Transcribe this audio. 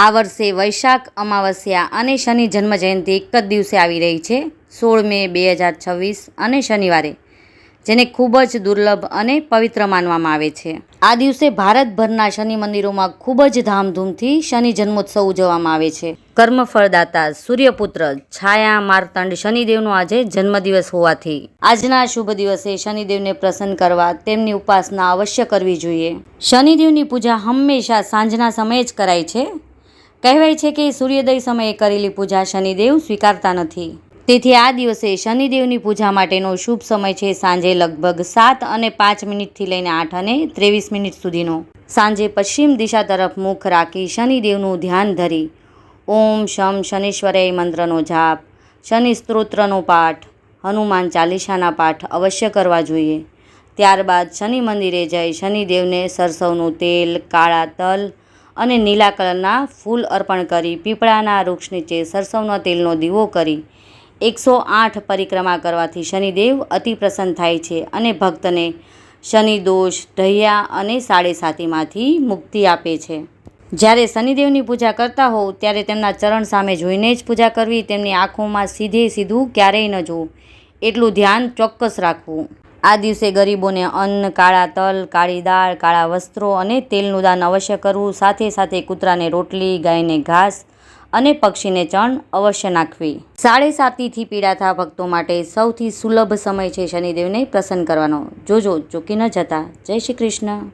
આ વર્ષે વૈશાખ અમાવસ્યા અને શનિ જન્મજયંતિ એક જ દિવસે આવી રહી છે, 16 મે 2026 અને શનિવારે, જેને ખૂબ જ દુર્લભ અને પવિત્ર માનવામાં આવે છે. આ દિવસે ભારતભરના શનિ મંદિરોમાં ખૂબ જ ધામધૂમથી શનિ જન્મોત્સવ ઉજવવામાં આવે છે. કર્મફળદાતા સૂર્યપુત્ર છાયા માર્તંડ શનિદેવનો આજે જન્મદિવસ હોવાથી આજના શુભ દિવસે શનિદેવને પ્રસન્ન કરવા તેમની ઉપાસના અવશ્ય કરવી જોઈએ. શનિદેવની પૂજા હંમેશા સાંજના સમયે જ કરાય છે. કહેવાય છે કે સૂર્યોદય સમયે કરેલી પૂજા શનિદેવ સ્વીકારતા નથી. તેથી આ દિવસે શનિદેવની પૂજા માટેનો શુભ સમય છે સાંજે લગભગ 7:05 લઈને 8:23 સુધીનો. સાંજે પશ્ચિમ દિશા તરફ મુખ રાખી શનિદેવનું ધ્યાન ધરી ઓમ શમ શનીશ્વરાય મંત્રનો જાપ, શનિ સ્તોત્રનો પાઠ, હનુમાન ચાલીસાના પાઠ અવશ્ય કરવા જોઈએ. ત્યારબાદ શનિ મંદિરે જઈ શનિદેવને સરસવનું તેલ, કાળા તલ અને નીલા કલરના ફૂલ અર્પણ કરી પીપળાના વૃક્ષ નીચે સરસવના તેલનો દીવો કરી 108 પરિક્રમા કરવાથી શનિદેવ અતિ પ્રસન્ન થાય છે અને ભક્તને શનિ દોષ, ઢૈયા અને સાડેસાતીમાંથી મુક્તિ આપે છે. જ્યારે શનિદેવની પૂજા કરતા હોવ ત્યારે તેમના ચરણ સામે જોઈને જ પૂજા કરવી, તેમની આંખોમાં સીધે સીધું ક્યારેય ન જોવું, એટલું ધ્યાન ચોક્કસ રાખવું. આ દિવસે ગરીબોને અન્ન, કાળા તલ, કાળી દાળ, કાળા વસ્ત્રો અને તેલનું દાન અવશ્ય કરવું. સાથે સાથે કૂતરાને રોટલી, ગાયને ઘાસ અને પક્ષીને ચણ અવશ્ય નાખવી. સાડેસાતીથી પીડાતા ભક્તો માટે સૌથી સુલભ સમય છે શનિદેવને પ્રસન્ન કરવાનો. જોજો, ચૂકી ન જતા. જય શ્રી કૃષ્ણ.